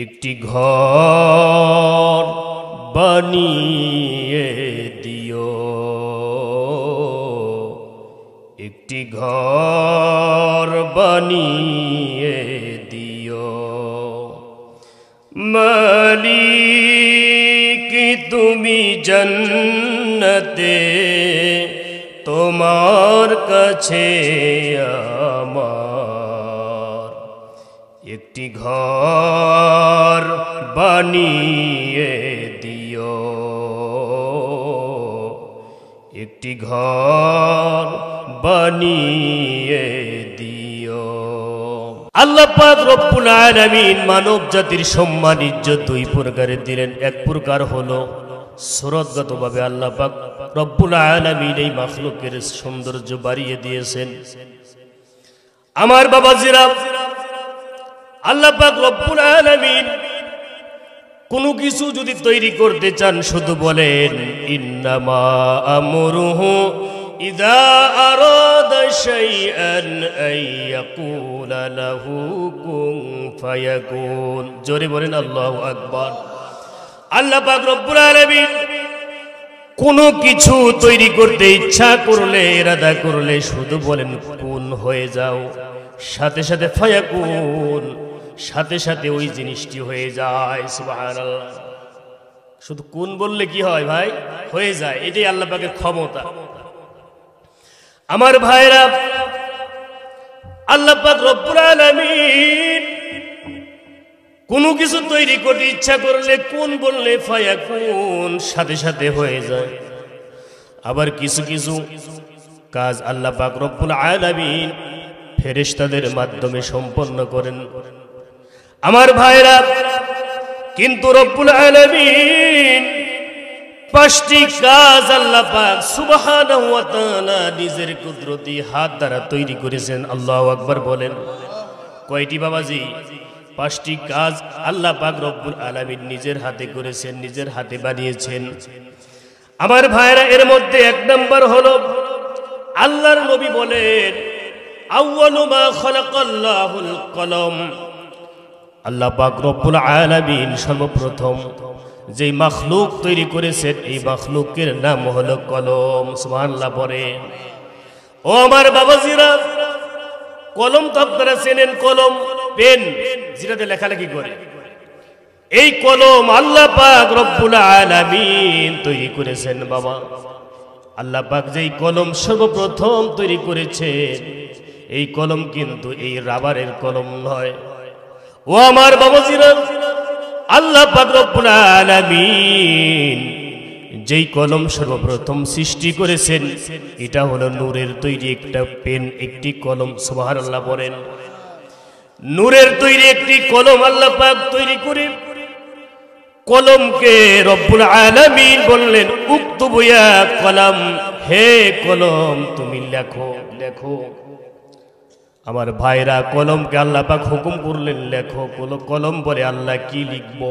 একটি ঘর বানিয়ে দিও, একটি ঘর বানিয়ে দিও। মালিক তুমি জান্নাতে তোমার কাছে আমার একটি ঘর বানিয়ে দিও, একটি ঘর বানিয়ে দিও। আল্লাহ পাক রব্বুল আলামিন মানব জাতির সম্মান ইজ্জত দুই প্রকারে দিলেন। এক প্রকার হলো সুরতগতভাবে আল্লাহ পাক রব্বুল আলামিন এই মাখলুকের সৌন্দর্য বাড়িয়ে দিয়েছেন। আমার বাবাজিরা, আল্লাহ পাক রব্বুল আলামিন কোনো কিছু যদি তৈরি করতে চান শুধু বলেন ইন্নামা আমরুহু ইযা আরাদা শাইআন আইয়াকুলা লাহু কুন ফায়াকুন। জোরে বলেন আল্লাহু আকবার। আল্লাহ পাক রব্বুল আলামিন কোনো কিছু তৈরি করতে ইচ্ছা করলে, ইরাদা করলে শুধু বলেন কুন হয়ে যাও, সাথে সাথে ফায়াকুন, সাথে সাথে ওই জিনিসটি হয়ে যায়। সুবহানাল্লাহ। শুধু কোন বললে কি হয় ভাই? হয়ে যায়। এটাই আল্লাহ পাকের ক্ষমতা। আমার ভাইরা, আল্লাহ পাক রব্বুল আলামিন কোনো কিছু তৈরি করতে ইচ্ছা করলে কোন বললে ফায়াকুন, সাথে সাথে হয়ে যায়। আবার কিছু কিছু কাজ আল্লাহ পাক রব্বুল আলামিন ফেরেশতাদের মাধ্যমে সম্পন্ন করেন। আমার ভাইরা, কিন্তু রব্বুল আলামিন পাঁচটি কাজ আল্লাহ পাক সুবহানাহু ওয়া তাআলা নিজের কুদরতি হাত দ্বারা তৈরি করেছেন। আল্লাহু আকবার বলেন। কয়টি বাবাজি? পাঁচটি কাজ আল্লাহ পাক রব্বুল আলামিন নিজের হাতে করেছেন, নিজের হাতে বানিয়েছেন। আমার ভাইরা, এর মধ্যে এক নাম্বার হলো আল্লাহর নবী বলেন আউয়ালু মা খালাকাল্লাহুল কলম। আল্লাহ পাক রব্বুল আলামিন সর্বপ্রথম যে মাখলুক তৈরি করেছেন, এই মাখলুকের নাম হলো কলম। সুবহানাল্লাহ বলেন। ও আমার বাবাজিরা, কলম তো আপনারা চেনেন, কলম পেন যেটাতে লেখালেখি করে। এই কলম আল্লাহ পাক রব্বুল আলামিন তৈরি করেছেন। বাবা, আল্লাহ পাক যেই কলম সর্বপ্রথম তৈরি করেছেন, এই কলম কিন্তু এই রাবারের কলম নয়। ও আমার বাবাজিরা, আল্লাহ পাক রব্বুল আলামিন যেই কলম সর্বপ্রথম সৃষ্টি করেছেন, এটা হলো নূরের তৈরি একটা পেন, একটি কলম। সুবহানাল্লাহ বলেন। নূরের তৈরি একটি কলম আল্লাহ পাক তৈরি করে কলমকে রব্বুল আলামিন বললেন উকতুবু ইয়া কলম, হে কলম তুমি লেখো, লেখো। আমার ভাইরা, কলমকে আল্লাহ পাক হুকুম করলেন লেখো। কলম বলে আল্লাহ কি লিখবো?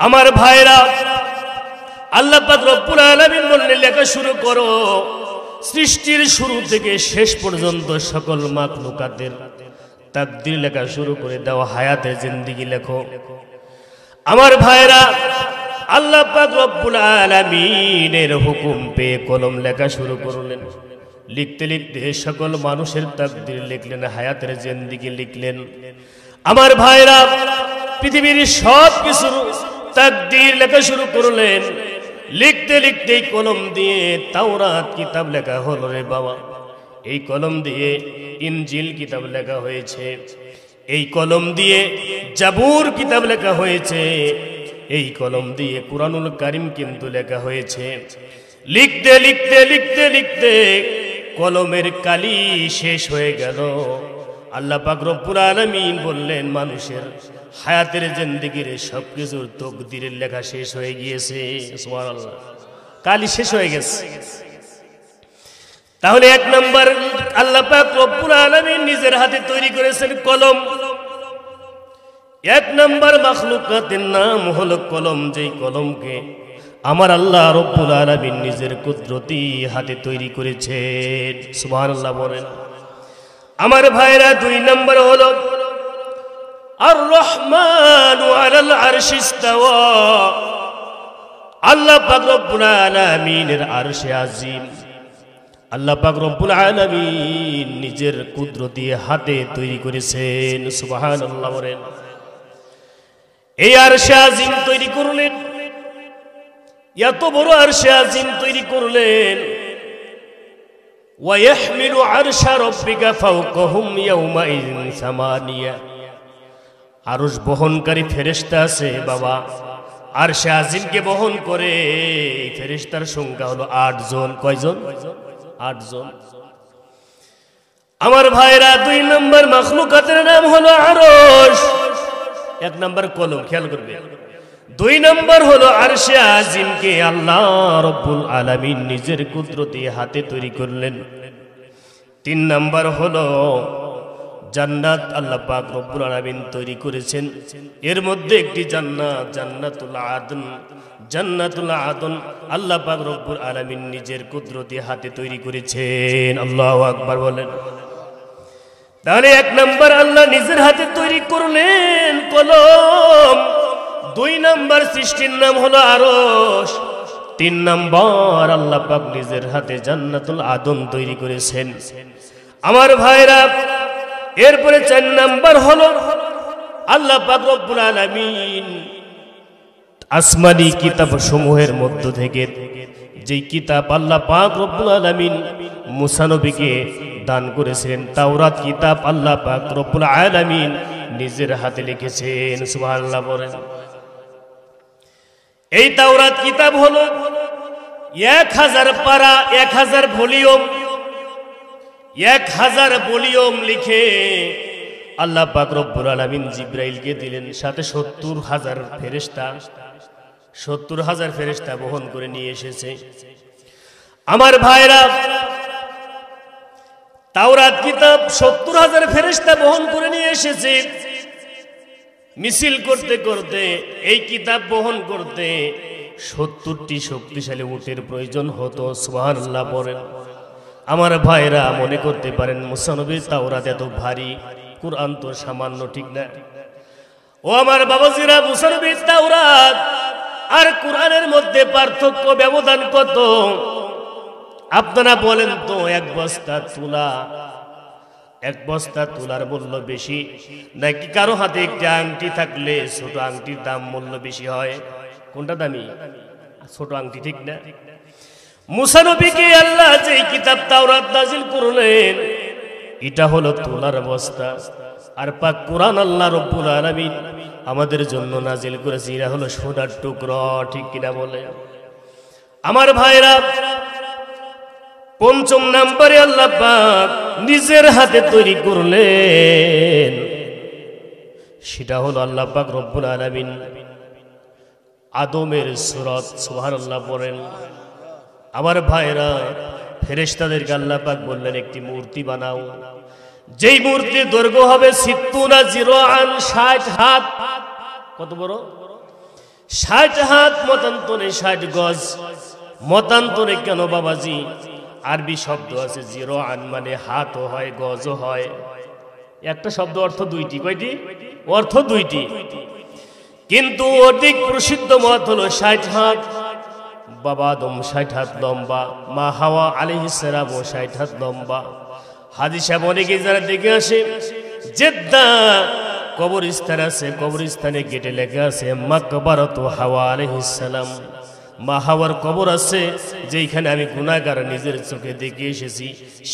আমার ভাইরা, আল্লাহ পাক রব্বুল আলামিন বললেন লেখা শুরু করো। সৃষ্টির শুরু থেকে শেষ পর্যন্ত সকল মাখলুকাতের তাকদীর লেখা শুরু করে দাও, হায়াতের জিন্দেগি লেখো। আমার ভাইরা, আল্লাহ পাক রব্বুল আলামিনের হুকুম পেয়ে কলম লেখা শুরু করলেন। লিখতে লিখতে সকল মানুষের তাকদীর লিখলেন, হায়াতের জিন্দেগি লিখলেন। আমার ভাইরা, পৃথিবীর সব কিছু তাকদীর লেখা শুরু করলেন। লিখতে লিখতে কলম দিয়ে তাওরাত কিতাব লেখা হলো রে বাবা। এই কলম দিয়ে ইনজিল কিতাব লেখা হয়েছে, এই কলম দিয়ে জাবুর কিতাব লেখা হয়েছে, এই কলম দিয়ে কুরআনুল কারীম কিন্তু লেখা হয়েছে। লিখতে লিখতে লিখতে লিখতে কলমের কালি শেষ হয়ে গেল। আল্লাহ পাক রব্বুল আলামিন বললেন মানুষের হায়াতের জিন্দেগির সবকিছুর তকদিরের লেখা শেষ হয়ে গিয়েছে। সুবহানাল্লাহ, কালি শেষ হয়ে গেছে। তাহলে এক নাম্বার আল্লাহ পাক রব্বুল আলামিন নিজের হাতে তৈরি করেছেন কলম। এক নাম্বার মাখলুকাতের নাম হলো কলম, যেই কলমকে আমার আল্লাহ রব্বুল আলামিন নিজের কুদরতি হাতে তৈরি করেছেন। সুবহানাল্লাহ বলেন। আমার ভাইরা দুই নাম্বার হলো আর রহমানু আলাল আরশি ইস্তাওয়া। আল্লাহ পাক রব্বুল আলামিনের আরশে আজিম আল্লাহ পাক রব্বুল আলামিন নিজের কুদরতি হাতে তৈরি করেছেন। সুবহানাল্লাহ বলেন। এই আরশে আজিম তৈরি করলেন, এত বড় আরশে আজিম তৈরি করলেন। ওয়া ইয়াহমিলু আরশা রাব্বিকা ফাওকাহুম ইয়াওমাইযিন সামানিয়া। আরশ বহনকারী ফেরেশতা আছে বাবা, আরশে আজিমকে বহন করে। এই ফেরেশতার সংখ্যা হলো 8 জন। কয়জন? 8 জন। আমার ভাইরা দুই নম্বর মাখলুকাতের নাম হলো আরশ। এক নম্বর কলম, খেয়াল করবে। দুই নম্বর হলো আরশে আজিমকে আল্লাহ রব্বুল আলামিন নিজের কুদরতি হাতে তৈরি করলেন। তিন নম্বর হলো জান্নাত আল্লাহ পাক রব্বুল আলামিন তৈরি করেছেন। এর মধ্যে একটি জান্নাত, জান্নাতুল আদন। জান্নাতুল আদন আল্লাহ পাক রব্বুল আলামিন নিজের কুদরতি হাতে তৈরি করেছেন। আল্লাহু আকবার বলেন। তাহলে এক নাম্বার আল্লাহ নিজের হাতে তৈরি করলেন কলম। দুই নাম্বার সৃষ্টির নাম হলো আরশ। তিন নাম্বার আল্লাহ পাক নিজের হাতে জান্নাতুল আদন তৈরি করেছেন। আমার ভাইরা, এরপরে চার নাম্বার হলো আল্লাহ পাক রব্বুল আলামিন আসমানি কিতাব সমূহের মধ্য থেকে যেই কিতাব আল্লাহ পাক রব্বুল আলামিন মুসা নবীকে দান করেছিলেন, তাওরাত কিতাব আল্লাহ পাক রব্বুল আলামিন নিজের হাতে লিখেছেন। সুবহানাল্লাহ বলেন। এই তাওরাত কিতাব হলো 1000 পারা, 1000 ভলিউম। 1000 ভলিউম লিখে আল্লাহ পাক রব্বুল আলামিন জিবরাইলকে দিলেন, সাথে 70000 ফেরেশতা, 70000 ফেরেশতা বহন করে নিয়ে এসেছে। আমার ভাইরা, তাওরাত কিতাব 70000 ফেরেশতা বহন করে নিয়ে এসেছে। মিছিল করতে করতে, এই কিতাব বহন করতে 70টি শক্তিশালী উটের প্রয়োজন হতো। সুবহানাল্লাহ বলেন। আমার ভাইরা, মনে করতে পারেন মুসা নবীর তাওরাত এত ভারী, কুরআন তো সামান্য, ঠিক না? ও আমার বাবাজিরা, মুসা নবীর তাওরাত আর কুরআনের মধ্যে পার্থক্য, ব্যবধান কত? আপনারা বলেন তো, এক বস্তা তুলার মূল্য বেশি, নাকি কারো হাতে একটি আংটি থাকলে ছোট আংটির দাম মূল্য বেশি হয়? কোনটা দামি? ছোট আংটি, ঠিক না? মুসা নবীকে আল্লাহ যে কিতাব তাওরাত নাযিল করলেন, এটা হলো তুলার বস্তা। আর পাক কুরআন আল্লাহ রব্বুল আলামিন আমাদের জন্য নাযিল করেছে, এটা হলো সোনার টুকরো, ঠিক কিনা বলে? আমার ভাইরা, পঞ্চম নম্বরে আল্লাহ পাক নিজের হাতে তৈরি করলেন, সেটা হলো আল্লাহ পাক রব্বুল আলামিন আদমের সূরত। সুবহানাল্লাহ বলেন। আমার ভাইরা, ফেরেশতাদেরকে আল্লাহ পাক বললেন একটি মূর্তি বানাও, যেই মূর্তির দৈর্ঘ্য হবে 60 হাত। কত বড়? 60 হাত, মতান্তরে 60 গজ। মতান্তরে কেন বাবাজি? আরবি শব্দ আছে জিরআন, মানে হাতও হয় গজও হয়। একটা শব্দ অর্থ দুইটি। কয়টি অর্থ? দুইটি। কিন্তু অধিক প্রসিদ্ধ মত হলো 60 হাত। বাবা আদম 60 হাত লম্বা, মা হাওয়া আলাইহিস সালাম 60 হাত লম্বা। হাদিস অনেকে যারা দেখে আসে, জেদ্দা কবরস্থান আছে, কবরস্থানে গেটে লেখা আছে মাকবারাতু হাওয়া আলাইহিস সালাম। মা হাওয়ার কবর আছে, যেখানে আমি গুনাহগার নিজের চোখে দেখে এসেছি।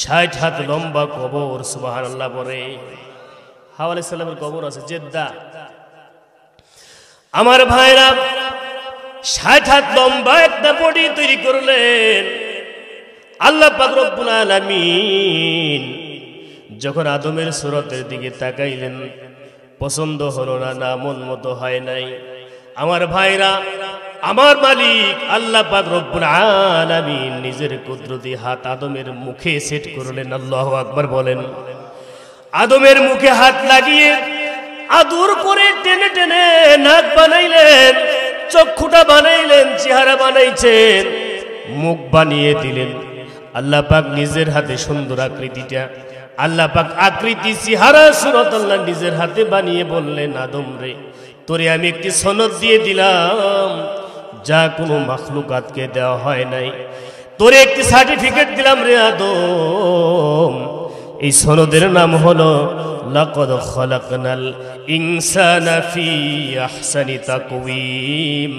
60 হাত লম্বা কবর। সুবহানাল্লাহ বলে। হাওয়া আলাইহিস সালামের কবর আছে জেদ্দা। আমার ভাইরা, 60 হাত লম্বা একটা বডি তৈরি করলেন আল্লাহ পাক রব্বুল আলামিন। যখন আদমের সূরতের দিকে তাকাইলেন, পছন্দ হলো না, মন মতো হয় নাই। আমার ভাইরা, আমার মালিক আল্লাহ পাক রব্বুল আলামিন নিজের কুদরতি হাত আদমের মুখে সেট করলেন। আল্লাহু আকবার বলেন। আদমের মুখে হাত লাগিয়ে আদর করে টেনে টেনে নাক বানাইলেন, চক্ষুটা বানাইলেন, চেহারা বানাইছেন, মুখ বানিয়ে দিলেন। আল্লাহ পাক নিজের হাতে সুন্দর আকৃতিটা, আল্লাহ পাক আকৃতি চেহারা সুরত আল্লাহ নিজের হাতে বানিয়ে বললেন, আদম রে তোরে আমি একটি সনদ দিয়ে দিলাম যা কোনো মাখলুকাতকে দেওয়া হয় নাই। তোরে একটি সার্টিফিকেট দিলাম রে আদম। এই সনদের নাম হলো লাকাদ খালাকনাল ইনসানা ফি আহসানি তাকওয়িম।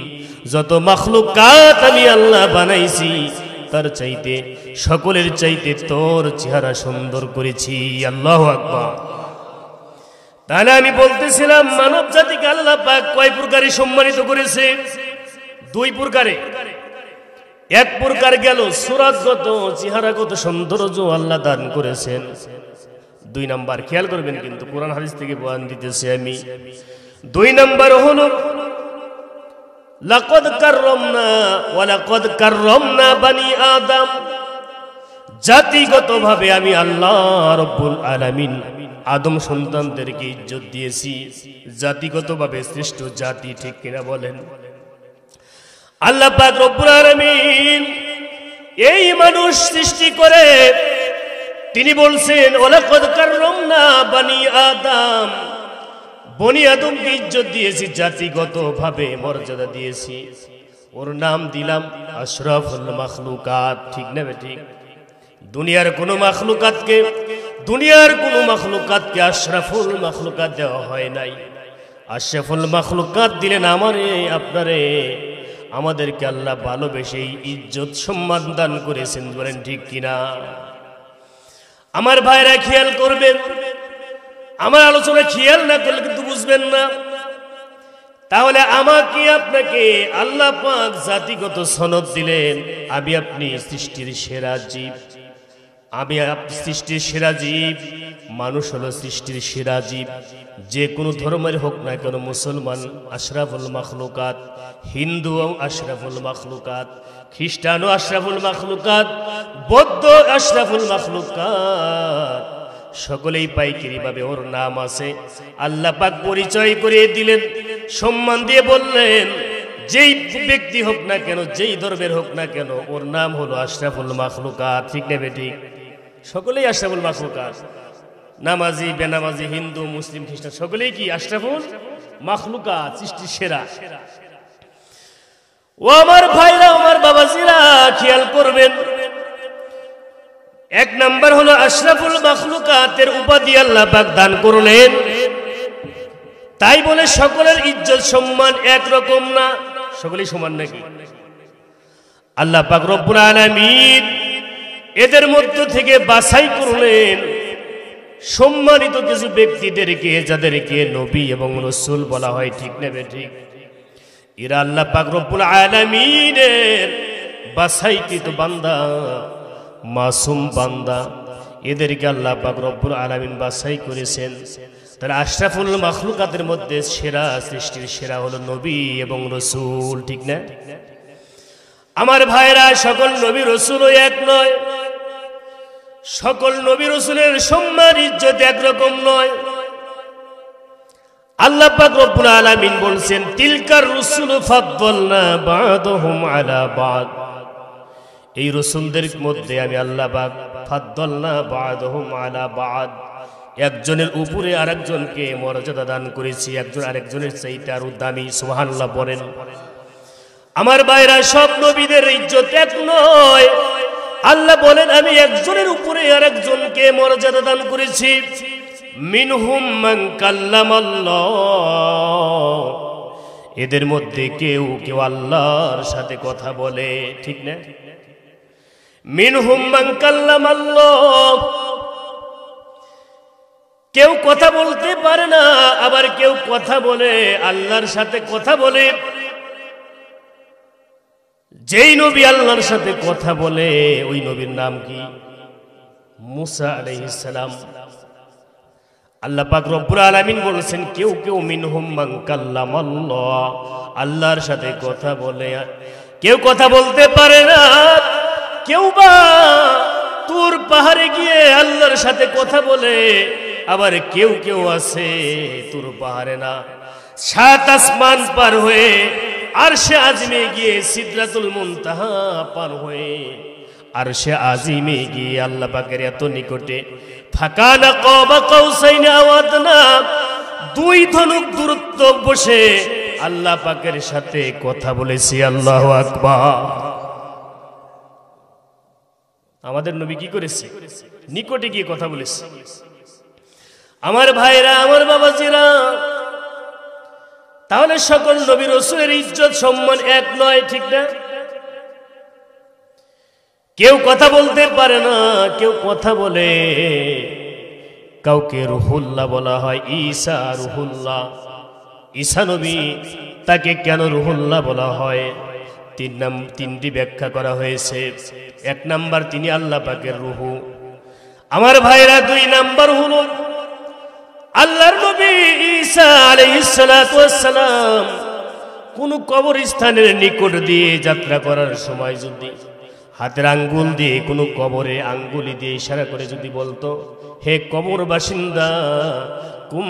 যত মাখলুকাত আমি আল্লাহ বানাইছি তার চাইতে, সকলের চাইতে তোর চেহারা সুন্দর করেছি। আল্লাহু আকবার। তাহলে আমি বলতেছিলাম মানব জাতিকে আল্লাহ পাক কয় প্রকারে সম্মানিত করেছে? দুই প্রকারে। এক প্রকার গেল সুরাতগত, চেহারাগত সৌন্দর্য আল্লাহ দান করেছেন। দুই নাম্বার খেয়াল করবেন, কিন্তু কোরআন হাদিস থেকে বয়ান দিতেছি আমি। দুই নাম্বার হলো লাকাদ কাররামনা ওয়া লাকাদ কাররামনা বানি আদম। জাতিগতভাবে আমি আল্লাহ রব্বুল আলামিন আদম সন্তানদেরকে ইজ্জত দিয়েছি, জাতিগতভাবে শ্রেষ্ঠ জাতি, ঠিক কিনা বলেন? আল্লাহ পাক রব্বুল আলামিন এই মানুষ সৃষ্টি করে তিনি বলছেন ওয়ালাকাদ কাররামনা বানি আদম। বনি আদমকে ইজ্জত দিয়েছি, জাতিগতভাবে মর্যাদা দিয়েছি, ওর নাম দিলাম আশরাফুল মাখলুকাত, ঠিক না ঠিক? দুনিয়ার কোন মাখলুকাতকে আশরাফুল মাখলুকাত দেওয়া হয় নাই। আশরাফুল মাখলুকাত দিলেন আমারে আপনারে, আমাদেরকে আল্লাহ ভালোবেসে ইজ্জত সম্মান দান করেছেন, বলেন ঠিক কিনা? আমার ভাইরা খেয়াল করবেন, আমার আলোচনা খেয়াল না করলে কিন্তু বুঝবেন না। তাহলে আমাকে আপনাকে আল্লাহ পাক জাতিগত সনদ দিলেন, আমি আপনি সৃষ্টির সেরা জীব, আমি সৃষ্টির সেরা জীব, মানুষ হলো সৃষ্টির সেরা জীব। যে কোনো ধর্মের হোক না কেন, মুসলমান আশরাফুল মাখলুকাত, হিন্দু আশরাফুল মাখলুকাত, খ্রিস্টানও আশরাফুল মাখলুকাত, বৌদ্ধ আশরাফুল মাখলুকাত, সকলেই পাইকারি ভাবে ওর নাম আছে। আল্লাহ পাক পরিচয় করিয়ে দিলেন, সম্মান দিয়ে বললেন, যেই ব্যক্তি হোক না কেন, যেই ধর্মের হোক না কেন, ওর নাম হলো আশরাফুল মাখলুকাত, ঠিক নেবে ঠিক? সকলেই আশরাফুল মাখলুকাত, নামাজি বেনামাজি, হিন্দু মুসলিম খ্রিস্টান, সকলেই কি আশরাফুল মাখলুকাত, সৃষ্টির সেরা। ও আমার ভাইরা, আমার বাবাজিরা খেয়াল করবেন, এক নাম্বার হলো আশরাফুল মাখলুকাতের উপাধি আল্লাহ পাক দান করলেন। তাই বলে সকলের ইজ্জত সম্মান একরকম না, সকলেই সমান নাকি? আল্লাহ পাক রব্বুল আলামিন এদের মধ্য থেকে বাছাই করলেন সম্মানিত কিছু ব্যক্তিদেরকে, যাদেরকে নবী এবং রাসূল বলা হয়, ঠিক নেবে ঠিক? এরা আল্লাহ পাক রব্বুল আলামিনের বাছাইকৃত বান্দা, মাসুম বান্দা, এদেরকে আল্লাহ পাক রব্বুল আলামিন বাছাই করেছেন। তাহলে আশরাফুল মাখলুকাতের মধ্যে সেরা, সৃষ্টির সেরা হলো নবী এবং রাসূল, ঠিক না? আমার ভাইরা, সকল নবী রাসূলও এক নয়, সকল নবী রাসূলের সম্মান ইজ্জত একরকম নয়। আল্লাহ পাক রব্বুল আলামিন বলছেন, তিলকার রুসুল ফাদ্দালনা বা'দুহুম আলা বা'দ। এই রাসূলদের মধ্যে আমি আল্লাহ পাক ফাদ্দালনা বা'দুহুম আলা বা'দ, একজনের উপরে আরেকজনকে মর্যাদা দান করেছি, একজন আরেকজনের চাইতে আরো দামি। সুবহানাল্লাহ বলেন। আমার ভাইরা, সব নবীদের ইজ্জত এক নয়। আল্লাহ বলেন, আমি একজনের উপরে আরেকজনকে মর্যাদা দান করেছি। মিনহুম মান কাল্লামাল্লাহ, এদের মধ্যে কেউ কেউ আল্লাহর সাথে কথা বলে, ঠিক না? মিনহুম মান কাল্লামাল্লাহ, কেউ কথা বলতে পারে না, আবার কেউ কথা বলে, আল্লাহর সাথে কথা বলে। যেই নবী আল্লাহর সাথে কথা বলে, ওই নবীর নাম কি? মুসা আলাইহিস সালাম। আল্লাহ পাক রব্বুল আলামিন বলেছেন কেউ কেউ মিনহুম মান কাল্লামাল্লাহ, আল্লাহর সাথে কথা বলে, কেউ কথা বলতে পারে না। কেউ বা তুর পাহাড়ে গিয়ে আল্লাহর সাথে কথা বলে, আবার কেউ কেউ আছে তুর পাহাড়ে না, সাত আসমান পার হয়ে আরশে আজিমে গিয়ে সিদরাতুল মুনতাহা পার হয়ে আরশে আজিমে গিয়ে আল্লাহ পাকের এত নিকটে ফাকানা কাবা কাউসাইনি আও আদনা, দুই ধনুক দূরত্ব বসে আল্লাহ পাকের সাথে কথা বলেছি। আল্লাহু আকবার। আমাদের নবী কি করেছে? নিকটে গিয়ে কথা বলেছে। আমার ভাইরা, আমার বাবাজিরা, তাহলে সকল নবী রাসূলের ইজ্জত সম্মান এক নয়, ঠিক না? কেউ কথা বলতে পারে না, কেউ কথা বলে। কাউকে রুহুল্লাহ বলা হয়, ঈসা রুহুল্লাহ। ঈসা নবী, তাকে কেন রুহুল্লাহ বলা হয়? তিনটি ব্যাখ্যা করা হয়েছে। এক নাম্বার, তিনি আল্লাহ পাকের রুহু। আমার ভাইরা, দুই নাম্বার হলো আল্লাহর নবী ঈসা আলাইহিস সালাতু ওয়াস সালাম কোন কবরস্থানের নিকট দিয়ে যাত্রা করার সময় যদি হাতের আঙ্গুল দিয়ে কোনো কবরে আঙ্গুলি দিয়ে ইশারা করে যদি বলতো, হে কবর বাসিন্দা, কুম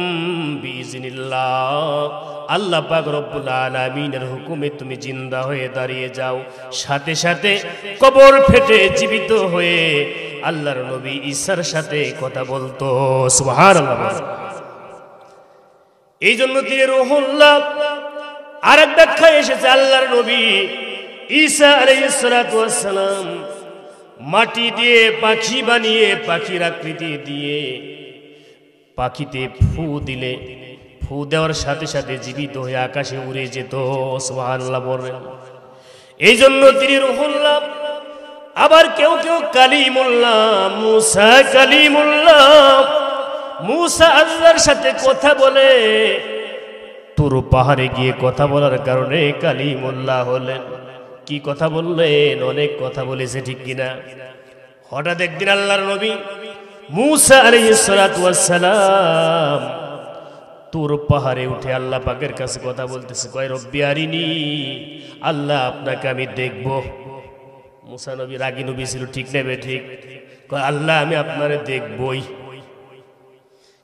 বিইজনিল্লাহ, আল্লাহ পাক রব্বুল আলামিনের হুকুমে তুমি জিন্দা হয়ে দাঁড়িয়ে যাও, সাথে সাথে কবর ফেটে জীবিত হয়ে আল্লাহর নবী ঈসার সাথে কথা বলতো। সুবহানাল্লাহ। এই জন্য তিনি রুহুল্লাহ। আর এক ব্যাখ্যা এসেছে, আল্লাহর নবী ঈসা আলাইহিস সালাতু ওয়াস সালাম মাটি দিয়ে পাখি বানিয়ে, পাখির আকৃতি দিয়ে পাখিতে ফু দিলে, ফু দেওয়ার সাথে সাথে জীবিত হয়ে আকাশে উড়ে যেত। সুবহানাল্লাহ বলেন। এই জন্য তিনি রুহুল্লাহ। আবার কেউ কেউ কালিমুল্লাহ, মুসা কালিমুল্লাহ, মুসা আল্লাহর সাথে কথা বলে, তুর পাহাড়ে গিয়ে কথা বলার কারণে কালিমুল্লাহ হলেন। কি কথা বললেন? অনেক কথা বলেছে, ঠিক কিনা? হঠাৎ একদিন আল্লাহর নবী মুসা আলাইহিস সালাতু ওয়াস সালাম তুর পাহাড়ে উঠে আল্লাহ পাকের কাছে কথা বলতেছে। কয়, রব্বি আরিনি, আল্লাহ আপনাকে আমি দেখব। মুসা নবী রাগী নবী ছিল, ঠিক নেবে ঠিক? কয়, আল্লাহ আমি আপনারে দেখবই।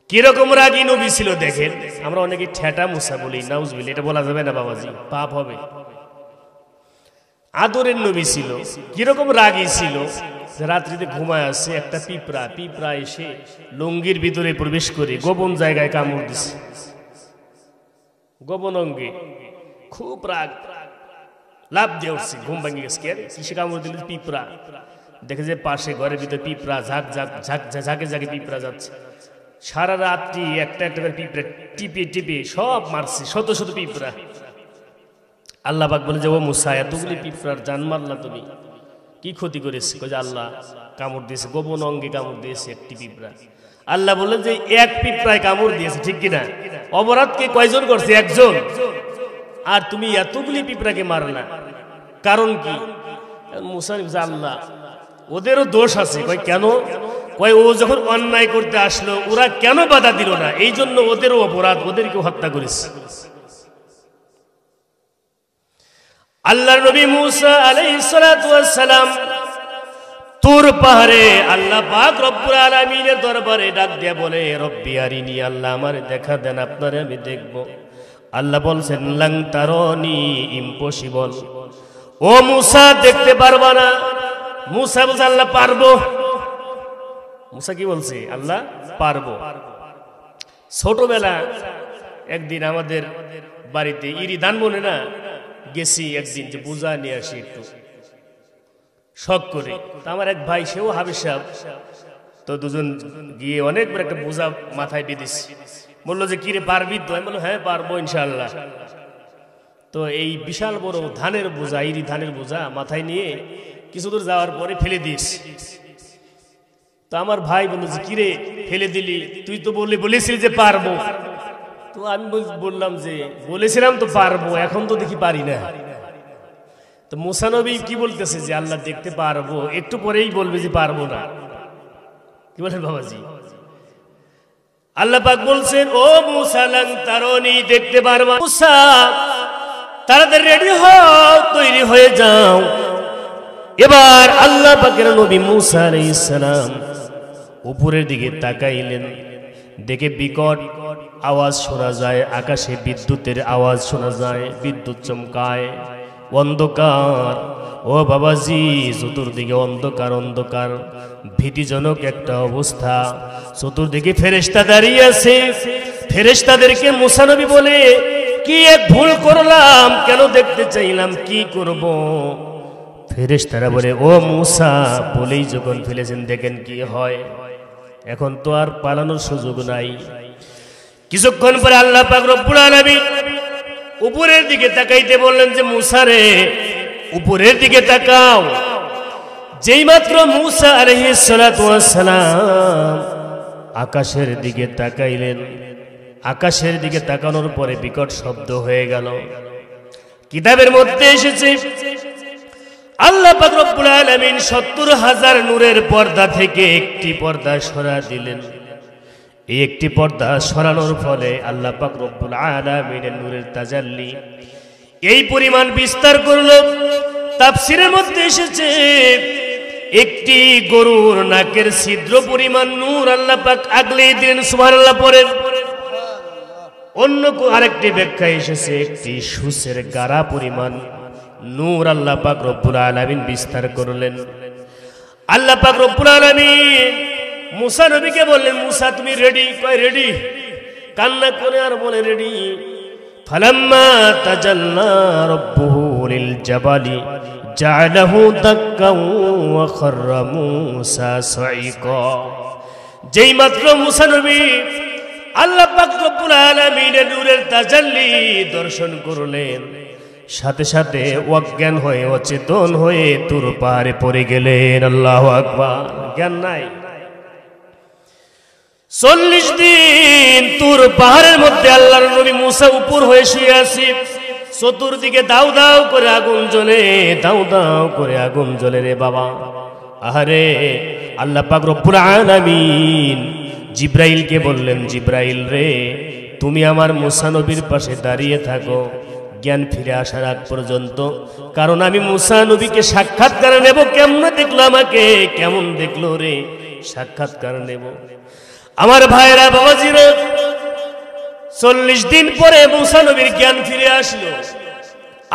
কিরকম রাগী নবী ছিল দেখেন। আমরা অনেকে ঠেটা মুসা বলি, নাউজুবিল্লাহ, এটা বলা যাবে না বাবাজি, পাপ হবে। আদরের নবী ছিল। কিরকম রাগী ছিল, রাত্রিতে ঘুমায় আসছে, একটা পিঁপড়া এসে লুঙ্গির ভিতরে প্রবেশ করে গোপন জায়গায় কামড় দিছে, গোপন অঙ্গে। খুব রাগ, লাভ দিয়ে উঠছে, ঘুম ভাঙে গেছে। কিসে কামড় দিল? পিঁপড়া। দেখে যে পাশে ঘরের ভিতরে পিঁপড়া ঝাঁকে ঝাঁকে পিঁপড়া যাচ্ছে। সারা রাত্রি একটা একটা করে পিঁপড়া টিপে সব মারছে, শত শত পিঁপড়া। আল্লাহ পাক বলে যে, ও মুসা, এতগুলি পিঁপড়ার জান মারলা তুমি, কি ক্ষতি করেছে? কই যে আল্লাহ কামড় দিয়েছে, গোপন অঙ্গে কামড় দিয়েছে একটি পিঁপড়া। আল্লাহ বলেন যে এক পিঁপড়ায় কামড় দিয়েছে, ঠিক কিনা? অপরাধকে কয়জন করছে? একজন। আর তুমি এতগুলি পিঁপড়াকে মারলা, কারণ কি? মুসা বলছে, আল্লাহ ওদেরও দোষ আছে। কয় কেন? কয় ও যখন অন্যায় করতে আসলো, ওরা কেন বাধা দিল না, এই জন্য ওদেরও অপরাধ, ওদেরকে হত্যা করেছে। আল্লাহর নবী মুসা আলাইহিস সালাতু ওয়াস সালাম তুর পাহাড়ে আল্লাহ পাক রব্বুল আলামিনের দরবারে ডাক দিয়ে বলে, রব্বি আরিনি, আল্লাহ আমারে দেখা দেন, আপনারে আমি দেখব। আল্লাহ বলছেন, লাং তারনি, ইম্পসিবল, ও মুসা দেখতে পারবা না। মুসা বলছে, আল্লাহ পারবো। মুসা কি বলছে? আল্লাহ পারবো। ছোটবেলা একদিন আমাদের বাড়িতে ইরি ধান বনে না, গেছি একদিন যে বোঝা নিয়ে আসি একটু শখ করে। আমার এক ভাই, সেও হাবিজ সাহেব, তো দুজন গিয়ে অনেক বড় একটা বোঝা মাথায় বেঁধেছি। বললো যে, কিরে পারবি তো? আমি বললো, হ্যাঁ পারবো ইনশাআল্লাহ। তো এই বিশাল বড় ধানের বোঝা, ইরি ধানের বোঝা মাথায় নিয়ে কিছু দূর যাওয়ার পরে ফেলে দিয়েছি। তো আমার ভাই বললো যে, কিরে ফেলে দিলি? তুই তো বলেছিলি যে পারবো। তো আমি বললাম যে, বলেছিলাম তো পারবো, এখন তো দেখি পারি না। তো মুসা নবী কি বলতেছে যে আল্লাহ দেখতে পারবো, একটু পরেই বলবে যে পারবো না। কি বলেন বাবাজি? আল্লাহ পাক বলছেন, ও মূসা লাং তারনি, দেখতে পারবা মূসা, তাড়াতাড়ি রেডি হও, তৈরি হয়ে যাও। এবার আল্লাহ পাকের নবী মূসা আলাইহিস সালাম উপরের দিকে তাকাইলেন, দেখে বিকট আওয়াজ শোনা যায়, আকাশে বিদ্যুতের আওয়াজ শোনা যায়, বিদ্যুৎ চমকায়, অন্ধকার। ও বাবাজি, চতুর্দিকে অন্ধকার অন্ধকার, ভীতিজনক একটা অবস্থা। চতুর্দিকে ফেরেশতা দাঁড়িয়ে আছে। ফেরেশতাদেরকে মূসা নবী বলে, কি এক ভুল করলাম, কেন দেখতে চাইলাম, কি করব? ফেরেশতারা বলে, ও মূসা, বলেই যখন ফেলেছেন দেখেন কি হয়, এখন তো আর পালানোর সুযোগ নাই। কিছুক্ষণ পরে আল্লাহ পাক রব্বুল আলামিন উপরের দিকে তাকাইতে বললেন যে, মূসা রে, উপরের দিকে তাকাও। যেই মাত্র মূসা আলাইহিস সালাতু ওয়াস সালাম আকাশের দিকে তাকাইলেন, আকাশের দিকে তাকানোর পরে বিকট শব্দ হয়ে গেল। কিতাবের মধ্যে এসেছে, আল্লাহ পাক রব্বুল আলামিন ৭০,০০০ নূরের পর্দা থেকে একটি পর্দা সরা দিলেন। এই একটি পর্দা সরানোর ফলে আল্লাহ পাক রব্বুল আলামিনের নূরের তাজাল্লি এই পরিমাণ বিস্তার করল। তাফসীরের মধ্যে এসেছে, একটি গরুর নাকের ছিদ্র পরিমাণ নূর আল্লাহ পাক আগলে দিলেন। সুবহানাল্লাহ পড়েন। অন্য আরেকটি ব্যাখ্যা এসেছে, একটি সূচের গাড়া পরিমাণ নূর আল্লাহ পাক রব্বুল আলামিন বিস্তার করলেন। আল্লাহ পাক রব্বুল আলামিন মূসা নবীকে বললেন, মূসা তুমি রেডি? কয় রেডি। কান্না করে আর বলে রেডি। ফালাম্মা তাজাল্লা রাব্বুহু লিল জাবালি জাআলাহু দাক্কান ওয়া খাররা মূসা সাইকা। যেই মাত্র মূসা নবী আল্লাহ পাক রব্বুল আলামিনের নূরের তাজাল্লি দর্শন করলেন, সাথে সাথে অজ্ঞান হয়ে, অচেতন হয়ে তুর পাহাড়ে পড়ে গেলেন। আল্লাহু আকবার। জ্ঞান নাই। ৪০ দিন তুর পাহাড়ের মধ্যে আল্লাহর নবী মূসা উপর হয়ে শুয়ে আছে। চতুর্দিকে দাউ দাউ করে আগুন জ্বলে, দাউ দাউ করে আগুন জ্বলে রে বাবা। আহারে, আল্লাহ পাক রব্বুল আলামিন জিব্রাইলকে বললেন, জিব্রাইল রে, তুমি আমার মূসা নবীর পাশে দাঁড়িয়ে থাকো জ্ঞান ফিরে আসার আগ পর্যন্ত, কারণ আমি মূসা নবীকে সাক্ষাৎকার নেব। কেমন দেখলো আমাকে, কেমন দেখলো রে, সাক্ষাৎকার নেব। আমার ভাইরা, বাবাজিরা, ৪০ দিন পরে মূসা নবীর জ্ঞান ফিরে আসলো।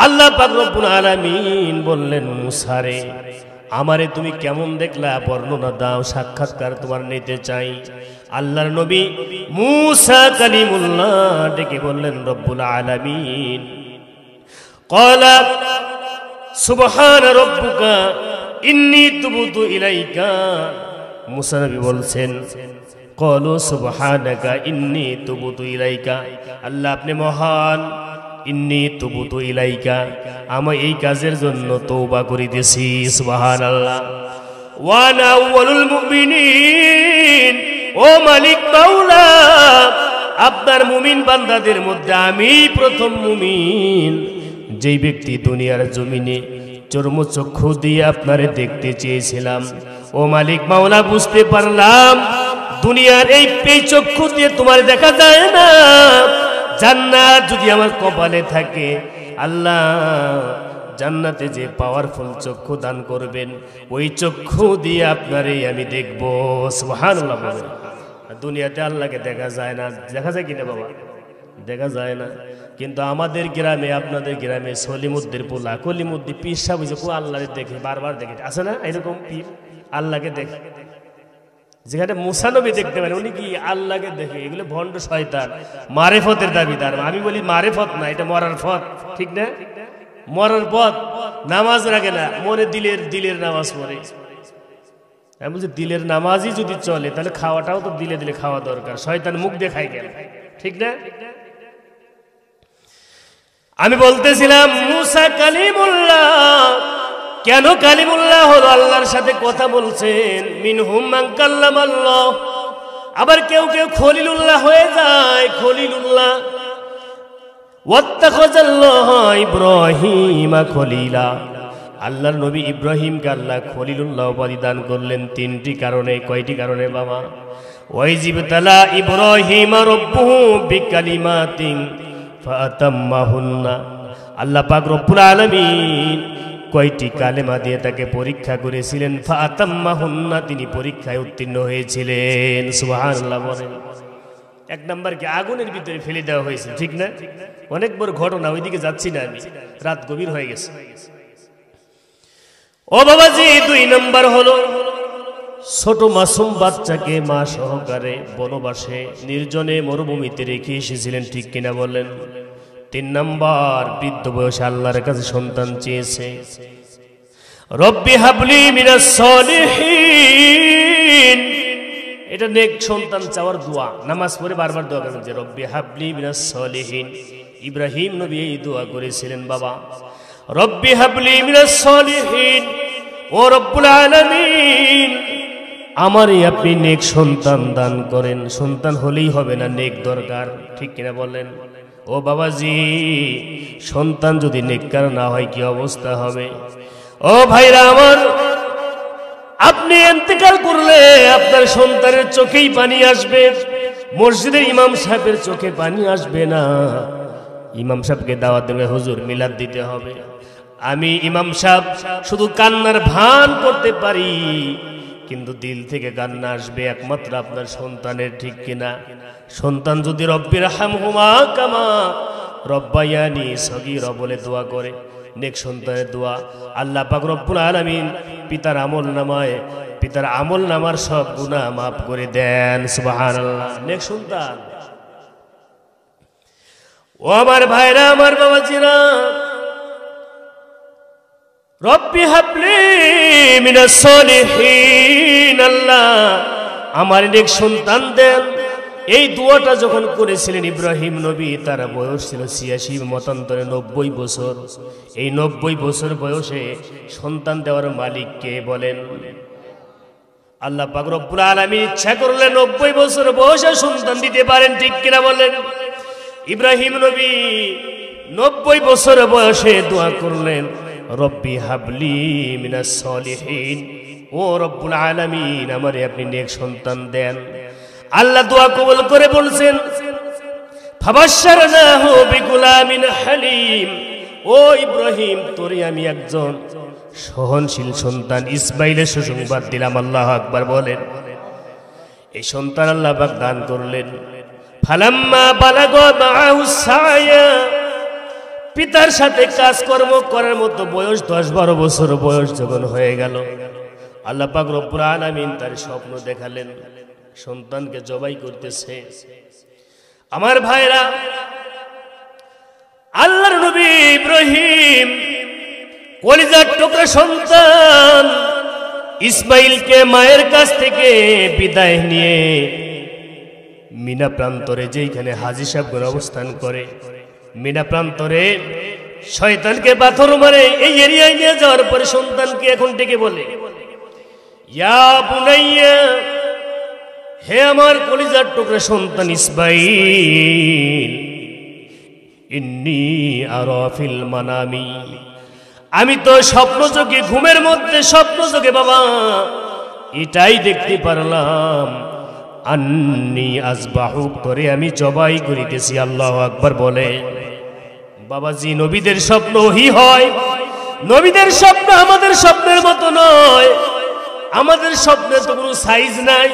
আল্লাহ পাক রব্বুল আলামিন বললেন, মূসা রে, আমারে তুমি কেমন দেখলা, বর্ণনা দাও, সাক্ষাৎকার তোমার নিতে চাই। আল্লাহর নবী মূসা কালিমুল্লাহ ডেকে বললেন, রব্বুল আলামিন ক্বালা সুবহানা রাব্বুকা ইন্নী তুবতু ইলাইকা। মূসা নবী বলছেন, ক্বালু সুবহানাকা ইন্নী তুবতু ইলাইকা। আল্লাহ আপনি মহান, ইন্নী তুবতু ইলাইকা, আমি এই কাজের জন্য তওবা করিতেছি। সুবহানাল্লাহ। ওয়া আনা আউয়ালুল মুমিনিন, ও মালিক মাওলা, আপনার মুমিন বান্দাদের মধ্যে আমি প্রথম মুমিন, যেই ব্যক্তি দুনিয়ার জমিনে চর্মচক্ষু দিয়ে আপনারে দেখতে চেয়েছিলাম। ও মালিক মাওলা, বুঝতে পারলাম দুনিয়ার এই চক্ষু দিয়ে তোমার দেখা যায় না। জান্নাত যদি আমার কপালে থাকে, আল্লাহ জান্নাতে যে পাওয়ারফুল চক্ষু দান করবেন, ওই চক্ষু দিয়ে আপনারে আমি দেখব। সুবহানাল্লাহ। দুনিয়াতে আল্লাহকে দেখা যায় না, দেখা যায় কিনা বাবা? দেখা যায় না। কিন্তু আমাদের গ্রামে, আপনাদের গ্রামে সলিমুদ্দির পোলা কলিমুদ্দি পীর সাহেব আল্লাহ দেখে, বারবার দেখে, আছে না এরকম পীর? আল্লাহকে দেখে, যেখানে মূসা নবী দেখতে পারে, উনি কি আল্লাহকে দেখে? এগুলো ভণ্ড শয়তান, মারেফতের দাবিদার। আমি বলি মারেফত না, এটা মরার পথ, ঠিক না? মরার পথ। নামাজ রাখে না, মনে দিলের নামাজ পড়ে। আমি বলছি, দিলের নামাজই যদি চলে, তাহলে খাওয়াটাও তো দিলে দিলে খাওয়া দরকার। শয়তান মুখ দেখাই গেল, ঠিক না? আমি বলতেছিলাম মূসা কালিমুল্লাহ। কেন কালিমুল্লাহ হলো? আল্লাহর সাথে কথা বলছেন। মিনহুম মান কাল্লামাল্লাহ। আবার কেউ কেউ খলিলুল্লাহ হয়ে যায়, খলিলুল্লাহ। ওয়াত্তাখাযাল্লাহু ইব্রাহিমা খলিলা। আল্লাহর নবী ইব্রাহিমকে আল্লাহ খলিলুল্লাহ উপাধি দান করলেন তিনটি কারণে। কয়টি কারণে বাবা? ওয়াইজিবতালা ইব্রাহিম রাব্বুহু বিকালিমাতিন ফাতাম্মাহুন্না। আল্লাহ পাক রব্বুল আলামিন কয়টি কালেমা দিয়ে তাকে পরীক্ষা করেছিলেন, ফাতাম্মাহুন্না, তিনি পরীক্ষায় উত্তীর্ণ হয়েছিলেন। সুবহানাল্লাহ বলেন। এক নাম্বারকে আগুনের ভিতরে ফেলে দেওয়া হয়েছিল, ঠিক না? অনেক বড় ঘটনা, ওইদিকে যাচ্ছি না আমি, রাত গভীর হয়ে গেছে। ও বাবাজি, 2 নাম্বার হলো ছোট মাসুম বাচ্চাকে মা সহকারে বনবাসে নির্জনে মরুভূমিতে রেখে এসেছিলেন, ঠিক কিনা বলেন? 3 নাম্বার, বৃদ্ধ বয়সে আল্লাহর কাছে সন্তান চেয়েছে। রব্বি হাবলি মিনাস সলিহিন, এটা নেক সন্তান চাওয়ার দোয়া। নামাজ পড়ে বারবার দোয়া করেন যে রব্বি হাবলি মিনাস সলিহিন। ইব্রাহিম নবী এই দোয়া করেছিলেন বাবা, রব্বি হাবলি মিনাস সলিহিন, ও রব্বুল আলামিন আমারই আপনি নেক সন্তান দান করেন। সন্তান হলেই হবে না, নেক দরকার, ঠিক কিনা বলেন? ও বাবাজি, সন্তান যদি নেককার না হয় কি অবস্থা হবে? ও ভাইরা আমার, আপনি ইন্তেকাল করলে আপনার সন্তানের চোখেই পানি আসবে, মসজিদের ইমাম সাহেবের চোখে পানি আসবে না। ইমাম সাহেবকে দাওয়াত দেবে, হুজুর মিলাদ দিতে হবে। আমি ইমাম সাহেব শুধু কান্নার ভান করতে পারি, কিন্তু দিল থেকে কান্না আসবে একমাত্র আপনার সন্তানের, ঠিক কিনা? সন্তান যদি রব্বির হামহুমা কামা রব্বায়ানি সগীরা বলে দোয়া করে, নেক সন্তানের দোয়া, আল্লাহ পাক রব্বুল আলামিন পিতার আমল নামার সব গুনাহ মাফ করে দেন। সুবহানাল্লাহ। নেক সন্তান। ও আমার ভাইরা, আমার বাবাজিরা, রব্বি হাবলি মিনাস সলিহিন, আল্লাহ আমার নেক সন্তান দেন। এই দোয়াটা যখন করেছিলেন ইব্রাহিম নবী, তার বয়স ছিল 86, মতান্তরে 90 বছর। এই 90 বছর বয়সে সন্তান দেওয়ার মালিক কে বলেন? আল্লাহ পাক রব্বুল আলামিন ইচ্ছা করলে 90 বছর বয়সে সন্তান দিতে পারেন, ঠিক কিনা বলেন? ইব্রাহিম নবী 90 বছর বয়সে দোয়া করলেন, রব্বি হাবলি মিনাস সলিহিন, ও রব্বুল আলামিন আমারে আপনি নেক সন্তান দেন। আল্লাহ দোয়া কবুল করে বলছেন, ফাবাশশারনাহু বিগুলামিন হালিম, ও ইব্রাহিম তোরে আমি একজন সহনশীল সন্তান ইসমাইলের সুসংবাদ দিলাম। আল্লাহু আকবার বলেন। এই সন্তান আল্লাহ পাক দান করলেন। ফালাম্মা বালাগা মাআহু সায়া, পিতার সাথে কাজকর্ম করার মতো বয়স 10-12 বছর বয়স যখন হয়ে গেল, আল্লাহ পাক রব্বুল আলামিন তার স্বপ্ন দেখালেন, সন্তানকে জবাই করতেছে। আমার ভাইরা, আল্লাহর নবী ইব্রাহিম কলিজার টুকরা সন্তান ইসমাইলকে মায়ের কাছ থেকে বিদায় নিয়ে মিনা প্রান্তরে, যেখানে হাজী সাহেবগণ অবস্থান করে, মিনা প্রান্তরে শয়তানকে পাথর মারে এই এরিয়ায় নিয়ে যাওয়ার পরে সন্তানকে এখন ডেকে বলে, ইয়া বুনাইয়া, হে আমার কলিজার টুকরা সন্তান ইসমাইল, ইন্নী আরা ফিল মানামি, আমি তো স্বপ্নযোগে, ঘুমের মধ্যে স্বপ্নযোগে বাবা এটাই দেখতে পারলাম, আন্নী আযবাহুক, করে আমি জবাই করিতেছি। আল্লাহু আকবার বলে। বাবাজি, নবীদের স্বপ্ন ওহী হয়। নবীদের স্বপ্ন আমাদের স্বপ্নের মতো নয়। আমাদের স্বপ্নের তো কোনো সাইজ নাই।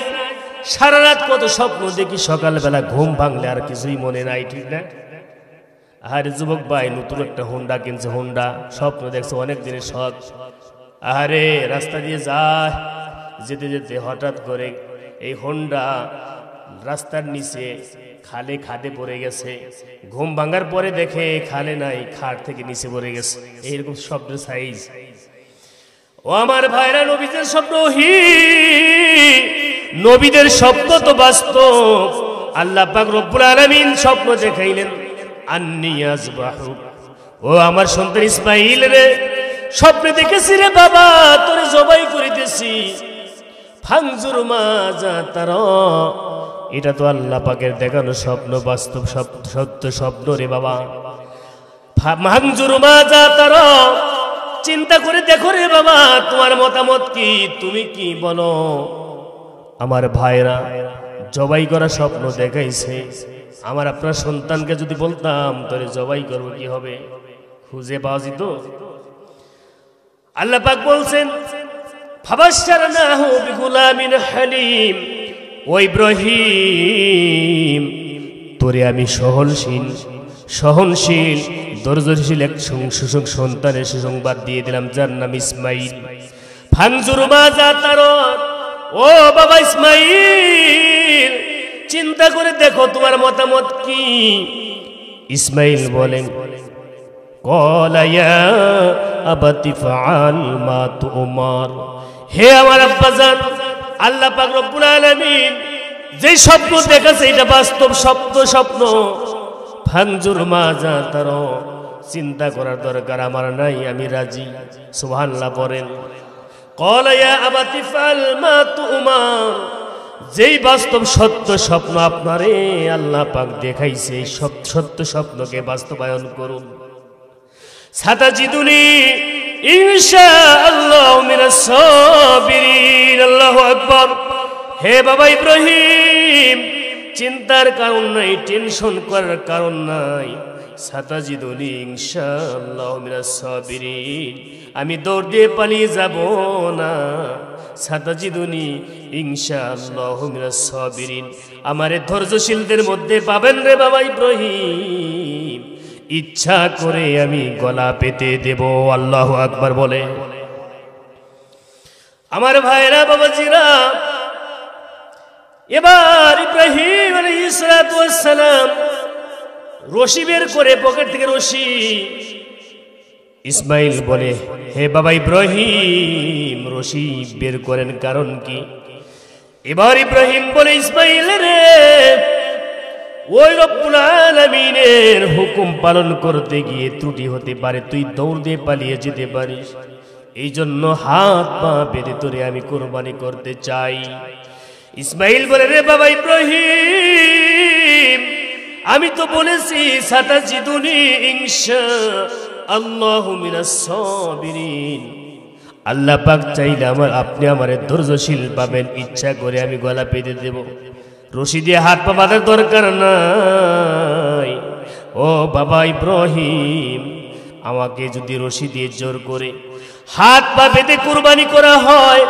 সারা রাত কত স্বপ্ন দেখি, সকালবেলা ঘুম ভাঙলে আর কিছুই মনে নাই, ঠিক না? আরে যুবক ভাই, নতুন একটা হোন্ডা কিনছে, হোন্ডা স্বপ্ন দেখছে, অনেক দিনের শখ। আরে রাস্তা দিয়ে যায়, যেতে যেতে হঠাৎ করে এই হোন্ডা রাস্তার নিচে খাদে পড়ে গেছে। ঘুম ভাঙার পরে দেখে খালে নাই, খাট থেকে নিচে পড়ে গেছে। এইরকম স্বপ্নের সাইজ। ও আমার ভাইরা, নবীদের স্বপ্ন নবীদের স্বপ্ন তো বাস্তব। আল্লাহ পাক রব্বুল আলামিন স্বপ্ন দেখাইলেন, আন্নী আযবাহুক, ও আমার সন্তান ইসমাইল রে, স্বপ্নে দেখেছি রে বাবা তোরে জবাই করিতেছি। ফানজুর মাজা তারা, এটা তো আল্লাহ পাকের দেখানো স্বপ্ন, বাস্তব সত্য স্বপ্ন রে বাবা। ফানজুর মাজা তারা, চিন্তা করে দেখো রে বাবা, তোমার মতামত কি, তুমি কি বলো? আমার ভাইরা জবাই করা স্বপ্ন দেখাইছে। আমার আপনার সন্তানকে যদি বলতাম তোরে জবাই করবো, কি হবে? খুঁজে পাওয়া যেত? আল্লাহ পাক বলছেন ফাবাশশারনাহু বিগুলামিন হালিম, ও ইব্রাহিম তোরে আমি সহনশীল ধৈর্যশীল এক সন্তানের সুসংবাদ দিয়ে দিলাম, যার নাম ইসমাইল। ফানজুর মাযা তারাক, ও বাবা ইসমাইল চিন্তা করে দেখো তোমার মতামত কি? ইসমাইল বলেন ক্বালা ইয়া আবাতি ফাআল মা তুমার, হে আমার আব্বাজান, আল্লাহ পাক রব্বুল আলামিন যে স্বপ্ন দেখাছে এটা বাস্তব স্বপ্ন। ফানজুর মাযা তারাক, চিন্তা করার দরকার আমার নাই, আমি রাজি। সুবহানাল্লাহ বলেন। ক্বালা ইয়া আবাতি ফাআল মা তুমার, যেই বাস্তব সত্য স্বপ্ন আপনারে আল্লাহ পাক দেখাইছে, এই সত্য স্বপ্নকে বাস্তবায়ন করুন। সাতাজিদুনি ইনশাআল্লাহু মিনাস সাবিরিন। আল্লাহু আকবার। হে বাবা ইব্রাহিম চিন্তার কারণ নাই, টেনশন করার কারণ নাই। সাতাজিদুনি ইনশাআল্লাহু মিনাস সাবিরিন, আমি দৌড় দিয়ে পালিয়ে যাব না। সাতাজিদুনি ইনশাআল্লাহু মিনাস সাবিরিন, আমারে ধৈর্যশীলদের মধ্যে পাবেন রে বাবা ইব্রাহিম। ইচ্ছা করে আমি গলা পেতে দেব। আল্লাহু আকবার বলে। আমার ভাইরা বাবাজিরা, এবার ইব্রাহিম আলাইহিস সালাতু ওয়াস সালাম রশি বের করে, পকেট থেকে রশি। ইসমাইল বলে হে বাবা ইব্রাহিম রশি বের করেন, কারণ কি? এবার ইব্রাহিম বলে ইসমাইল রে, ওই রব্বুল আলামিনের হুকুম পালন করতে গিয়ে ত্রুটি হতে পারে, তুই দৌড় দিয়ে পালিয়ে যেতে পারিস, এই জন্য হাত পা বেঁধে তোরে আমি কুরবানি করতে চাই। ইসমাইল বলে রে বাবা ইব্রাহিম, আমি তো বলেছি সাতাজিদুনি ইনশাআল্লাহু মিনাস সাবিরিন। আল্লাহ পাক চাইলে আপনি আমারে ধৈর্যশীল পাবেন, ইচ্ছা করে আমি গলা পেতে দেব, রশি দিয়ে হাত পা বাঁধার দরকার নাই। ও বাবা ইব্রাহিম, আমাকে যদি রশি দিয়ে জোর করে হাত পা বেঁধে কুরবানি করা হয়,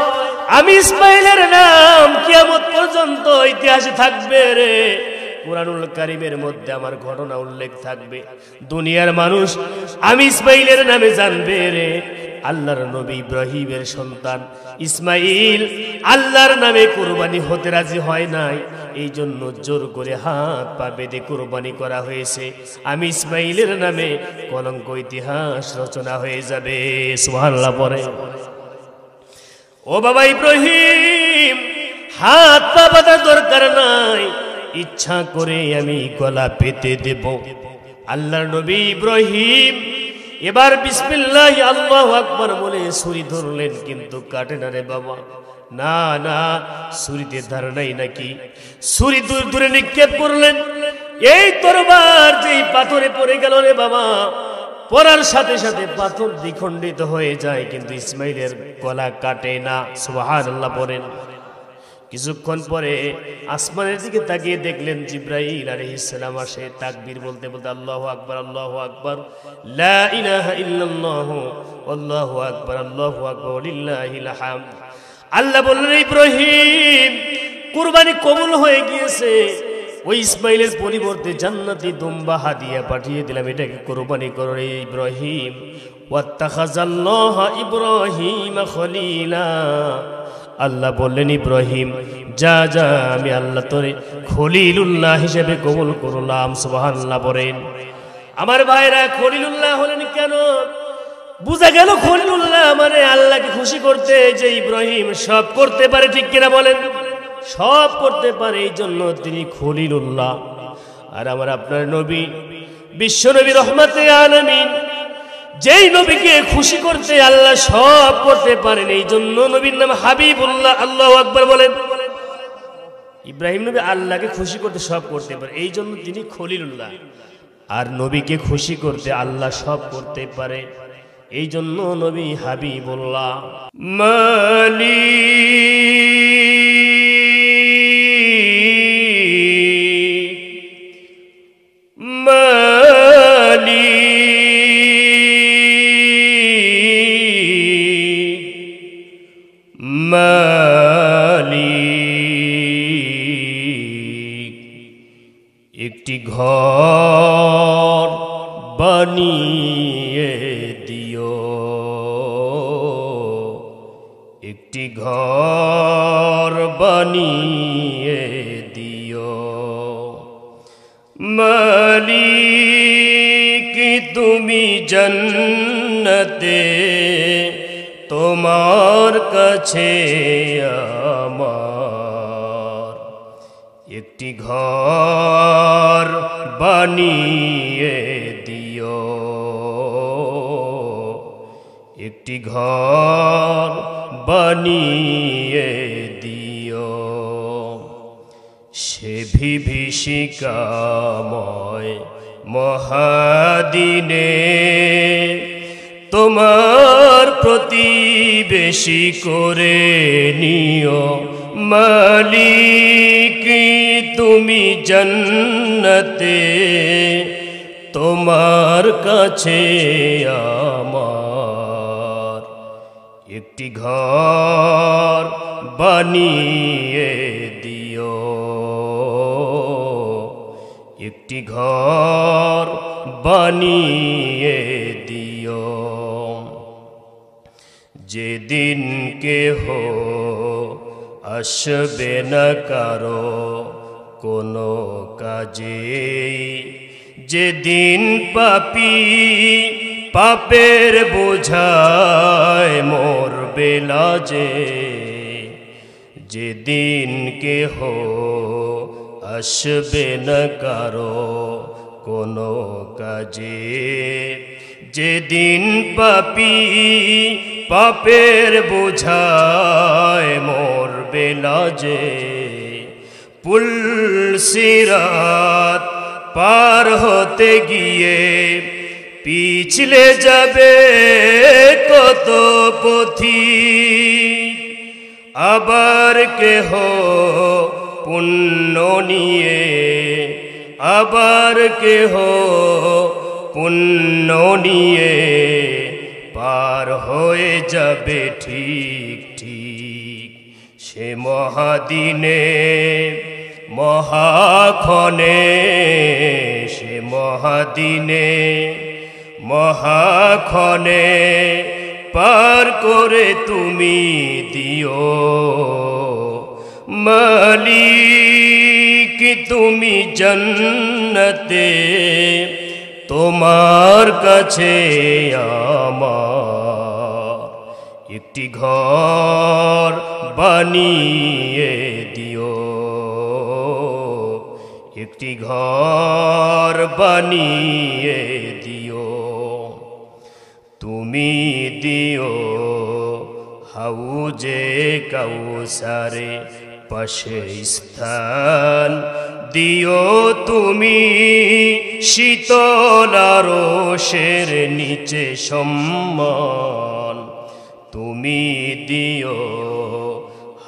আমি ইসমাইলের নাম কিয়ামত পর্যন্ত ইতিহাসে থাকবে রে। কুরআনুল কারীমের মধ্যে আমার ঘটনা উল্লেখ থাকবে, দুনিয়ার মানুষ আমি ইসমাইলের নামে জানবে রে। আল্লাহর নবী ইব্রাহিমের সন্তান ইসমাইল আল্লাহর নামে কুরবানি হতে রাজি হয় নাই, এই জন্য জোর করে হাত পা বেঁধে কুরবানি করা হয়েছে। আমি ইসমাইলের নামে কলঙ্ক ইতিহাস রচনা হয়ে যাবে। সুবহানাল্লাহ পড়ে। ও বাবা ইব্রাহিম, হাত পা বাঁধার দরকার নাই, ইচ্ছা করে আমি গলা পেতে দেব। আল্লাহর নবী ইব্রাহিম এবার বিসমিল্লাহ আল্লাহু আকবার বলে ছুরি ধরলেন, কিন্তু কাটে না রে বাবা। না না, ছুরিতে ধার নাই নাকি? ছুরি দূর দূরে নিক্ষেপ করলেন, এই তরবার যেই পাথরে পড়ে গেল রে বাবা, পড়ার সাথে সাথে পাথর দ্বিখণ্ডিত হয়ে যায়, কিন্তু ইসমাইলের গলা কাটে না। সুবহানাল্লাহ বলেন। কিছুক্ষণ পরে আসমানের দিকে তাকিয়ে দেখলেন জিবরাইল আলাইহিস সালাম আসে, তাকবীর বলতে বলতে আল্লাহু আকবার আল্লাহু আকবার লা ইলাহা ইল্লাল্লাহ আল্লাহু আকবার ওয়ালিল্লাহিল হামদ। আল্লাহ বললেন ইব্রাহিম কুরবানি কবুল হয়ে গিয়েছে, ওই ইসমাইলের পরিবর্তে জান্নাতি দুম্বা হাদিয়া পাঠিয়ে দিলাম, এটাকে কুরবানি করো রে ইব্রাহিম। ওয়াত্তাখাযাল্লাহু ইব্রাহিম খলিলা। আল্লাহ বললেন ইব্রাহিম যা যা, আমি আল্লাহ তোরে খলিলুল্লাহ হিসেবে কবুল করলাম। সুবহানাল্লাহ বলেন। আমার ভাইরা, খলিলুল্লাহ হলেন কেন? বুঝা গেল খলিলুল্লাহ মানে আল্লাহকে খুশি করতে, যে ইব্রাহিম সব করতে পারে, ঠিক কিনা বলেন? সব করতে পারে, এই জন্য তিনি খলিলুল্লাহ। আর আমার আপনার নবী বিশ্ব নবী রহমাতে আলামিন, যেই নবীকে খুশি করতে আল্লাহ সব করতে পারেন, এই জন্য নবীর নাম হাবিবুল্লাহ। আল্লাহু আকবার বলেন। ইব্রাহিম নবী আল্লাহকে খুশি করতে সব করতে পারে, এই জন্য তিনি খলিলুল্লাহ। আর নবীকে খুশি করতে আল্লাহ সব করতে পারে, এই জন্য নবী হাবিবুল্লাহ মালিক মালিক একটি ঘর বানিয়ে দিও, একটি ঘর বানিয়ে দিও। মালিক তুমি জান্নাতে তোমার কাছে আমার একটি ঘর বানিয়ে দিও, একটি ঘর বানিয়ে দিও। সে বিভীষিকাময় মহাদিনে তোমার প্রতিবেশী করে নিও। মালিক তুমি জান্নাতে তোমার কাছে আমার একটি ঘর বানিয়ে দিও, একটি ঘর বানিয়ে দিও। যেদিন কেহ আসবে না কারো কোনো কাজে, যেদিন পাপী পাপের বোঝায় মরবে লাজে, যেদিন কেহ আসবে না কারো কোনো কাজে, যেদিন পাপী পাপের বোঝায় মরবে লাজে। পুলসিরাত পার হতে গিয়ে পিছলে যাবে কত পথিক, আবার কেহ পুণ্য নিয়ে, আবার কেহ পুণ্য নিয়ে পার হয়ে যাবে ঠিক ঠিক। সে মহাদিনে মহাক্ষণে, সে মহাদিনে মহাক্ষণে পার করে তুমি দিও। মালিক তুমি জান্নাতে তোমার কাছে আমার একটি ঘর বানিয়ে দিও, একটি ঘর বানিয়ে দিও। তুমি দিও হাউজে কাউসারে পাশে স্থান, দিও তুমি শীতল আরশের নিচে সম্মান। তুমি দিও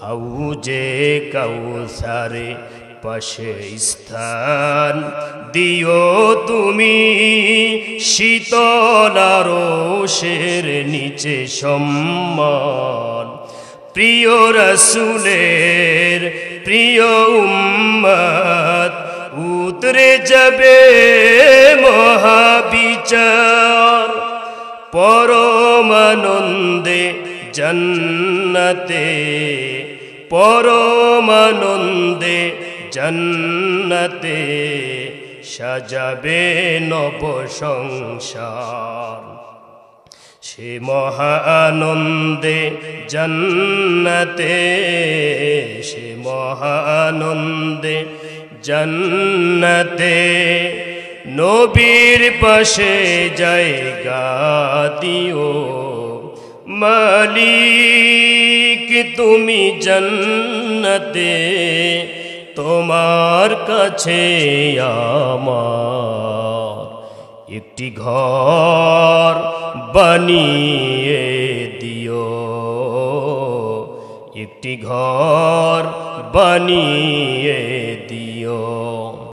হাউজে কাউসারে পাশে স্থান, দিও তুমি শীতল আরশের নিচে সম্মান। প্রিয় রাসূলের প্রিয় উম্মত উতরে যাবে মহাবিচার, পরমানন্দে জান্নাতে, পরমানন্দে জান্নাতে সাজাবে নব সংসার। সে মহা আনন্দে জান্নাতে, সে মহা আনন্দে জান্নাতে নবীর পাশে জায়গা দিও। মালিক তুমি জান্নাতে তোমার কাছে আমার একটি ঘর বানিয়ে দিও, একটি ঘর বানিয়ে